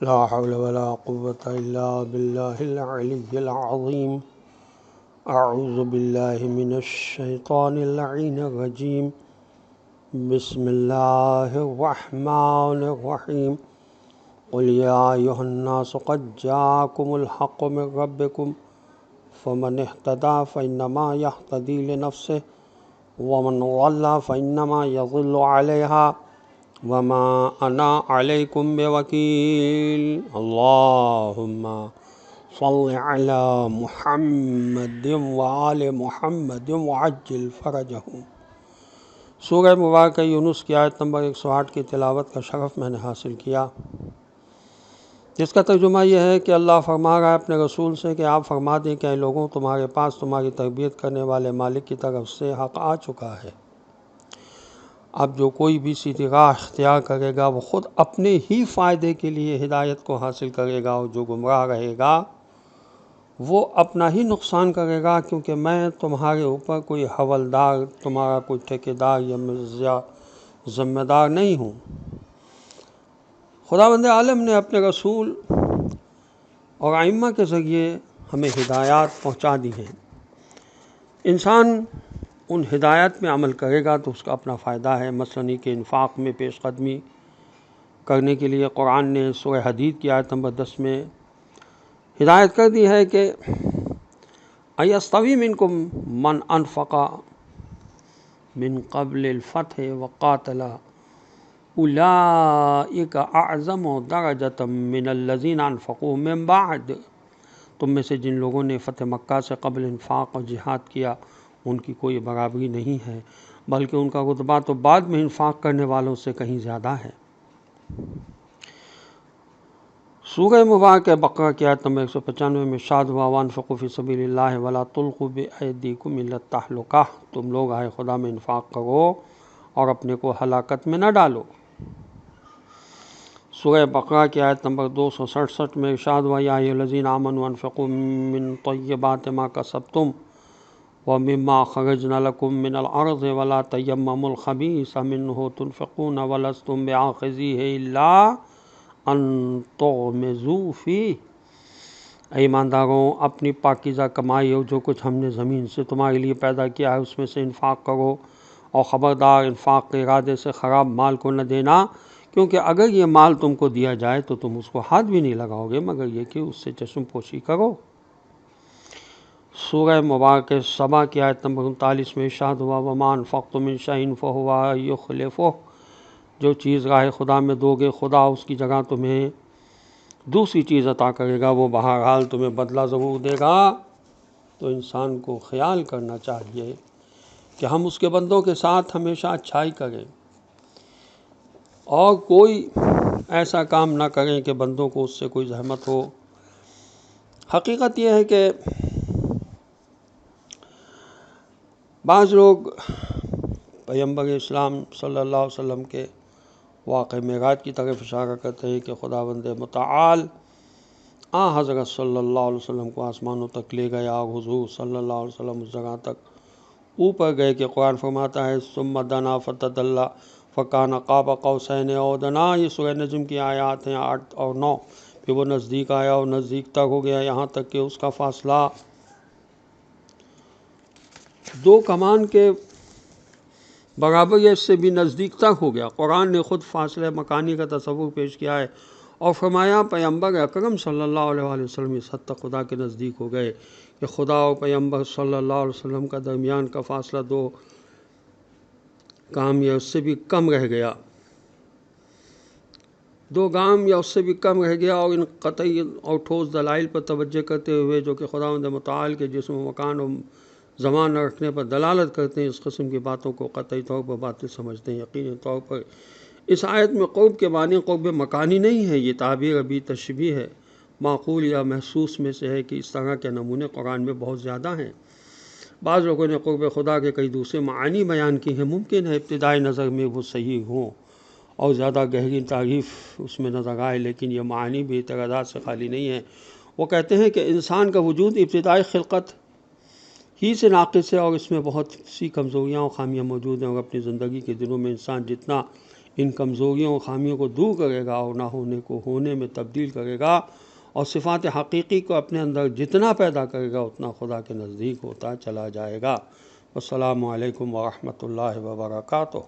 لا حول ولا قوة إلا بالله العلي العظيم. أعوذ بالله من الشيطان اللعين الرجيم. بسم الله الرحمن الرحيم. قل يا أيها الناس قد جاءكم الحق من ربكم فمن اهتدى فإنما يهتدي لنفسه ومن ضل فإنما يضل عليها وما أنا عليكم بوكيل. اللهم صل على محمد وآل محمد وعجل فرجهم. سورہ مبارکہ یونس کی آیت نمبر 108 کی تلاوت کا شرف میں نے حاصل کیا، جس کا ترجمہ یہ ہے کہ اللہ فرما رہا ہے اپنے رسول سے کہ آپ فرما دیں کہ اے لوگوں، تمہارے پاس تمہاری تربیت کرنے والے مالک کی طرف سے حق آ چکا ہے۔ اب جو کوئی بھی سیدھی راہ اختیار کرے گا وہ خود اپنے ہی فائدے کے لیے ہدایت کو حاصل کرے گا، اور جو گمراہ رہے گا وہ اپنا ہی نقصان کرے گا، کیونکہ میں تمہارے اوپر کوئی حوالدار، تمہارا کوئی ٹھیکیدار یا ذمہ دار نہیں ہوں۔ خداوند عالم نے اپنے رسول اور ائمہ کے ذریعے ہمیں ہدایات پہنچا دی ہیں۔ انسان ان ہدایات میں عمل کرے گا تو اس کا اپنا فائدہ ہے۔ مثلاً کہ انفاق میں پیش قدمی کرنے کے لیے قرآن نے سورہ حدید کی آیت نمبر 10 میں ہدایت کر دی ہے کہ اَیَسْتَوِی مِنکم من انفق من قبل الفتح وقاتل اولئک اعظم درجۃ من الذین انفقوا من بعد۔ تم میں سے جن لوگوں نے فتح مکہ سے قبل انفاق اور جہاد کیا ان کی کوئی برابری نہیں ہے، بلکہ ان کا رتبہ تو بعد میں انفاق کرنے والوں سے کہیں زیادہ ہے۔ سورہ مبارکہ بقرہ کی آیت نمبر 195 میں ارشاد ہوا وَانفِقُوا فِی سَبِیلِ اللہِ وَلَا تُلْقُوا بِأَیْدِیکُمْ إِلَى التَّہْلُکَۃِ۔ تم لوگ راہ خدا میں انفاق کرو اور اپنے کو ہلاکت میں نہ ڈالو۔ سورہ بقرہ کی آیت نمبر 267 میں ارشاد ہوا یا ایھا الذین آمنوا انفقوا من طیبات ما کسبتم ومما اخرجنا لکم من الارض ولا تیمموا الخبیث منہ تنفقون ولستم بآخذیہ الا ان تغمضوا فیہ۔ اے ایمانداروں، اپنی پاکیزہ کمائی اور جو کچھ ہم نے زمین سے تمہارے لیے پیدا کیا ہے اس میں سے انفاق کرو، اور خبردار انفاق کے ارادے سے خراب مال کو نہ دینا، کیونکہ اگر یہ مال تم کو دیا جائے تو تم اس کو ہاتھ بھی نہیں لگاؤ گے مگر یہ کہ اس سے چشم پوشی کرو۔ سورہ مبارکہ سبا کی آیت نمبر 39 میں ارشاد ہوا وَمَا أَنفَقْتُم مِّن شَيْءٍ فَهُوَ يُخْلِفُهُ۔ جو چیز راہ خدا میں دو گے خدا اس کی جگہ تمہیں دوسری چیز عطا کرے گا، وہ بہرحال تمہیں بدلہ ضرور دے گا۔ تو انسان کو خیال کرنا چاہیے کہ ہم اس کے بندوں کے ساتھ ہمیشہ اچھائی کریں، اور کوئی ایسا کام نہ کریں کہ بندوں کو اس سے کوئی زحمت ہو۔ حقیقت یہ ہے کہ بعض لوگ پیغمبر اسلام صلی اللہ علیہ وسلم کے واقعہ معراج کی طرف اشارہ کرتے ہیں کہ خداوند متعال حضرت صلی اللہ علیہ وسلم کو آسمانوں تک لے گیا، اور حضور صلی اللہ علیہ وسلم اس جگہ تک اوپر گئے کہ قرآن فرماتا ہے ثم دنا فتدلی فکان قاب قوسین او ادنی۔ یہ سورہ نجم کی آیات ہیں 8 اور 9۔ پھر وہ نزدیک آیا اور نزدیک تک ہو گیا، یہاں تک کہ اس کا فاصلہ دو کمان کے برابر یا اس سے بھی نزدیک تک ہو گیا۔ قرآن نے خود فاصلہ مکانی کا تصور پیش کیا ہے اور فرمایا پیغمبر اکرم صلی اللہ علیہ وآلہ وسلم اس حد تک خدا کے نزدیک ہو گئے کہ خدا اور پیغمبر صلی اللہ علیہ وسلم کا درمیان کا فاصلہ 2 گام یا اس سے بھی کم رہ گیا، 2 گام یا اس سے بھی کم رہ گیا۔ اور ان قطعی اور ٹھوس دلائل پر توجہ کرتے ہوئے جو کہ خداوند متعال کے جسم و مکان اور زمان نہ رکھنے پر دلالت کرتے ہیں، اس قسم کی باتوں کو قطعی طور پر باطل سمجھتے ہیں۔ یقینی طور پر اس آیت میں قرب کے معنی قرب مکانی نہیں ہے، یہ تعبیر ابھی تشبیہ ہے، معقول یا محسوس میں سے ہے کہ اس طرح کے نمونے قرآن میں بہت زیادہ ہیں۔ بعض لوگوں نے قرب خدا کے کئی دوسرے معانی بیان کی ہیں، ممکن ہے ابتدائی نظر میں وہ صحیح ہوں اور زیادہ گہری تعریف اس میں نظر آئے، لیکن یہ معانی بھی اعتراضات سے خالی نہیں ہے۔ وہ کہتے ہیں کہ انسان کا وجود ابتدائی خلقت ہی سے ناقص ہے، اور اس میں بہت سی کمزوریاں اور خامیاں موجود ہیں، اور اپنی زندگی کے دنوں میں انسان جتنا ان کمزوریوں و خامیوں کو دور کرے گا اور نہ ہونے کو ہونے میں تبدیل کرے گا، اور صفات حقیقی کو اپنے اندر جتنا پیدا کرے گا اتنا خدا کے نزدیک ہوتا چلا جائے گا۔ السلام علیکم ورحمۃ اللہ وبرکاتہ۔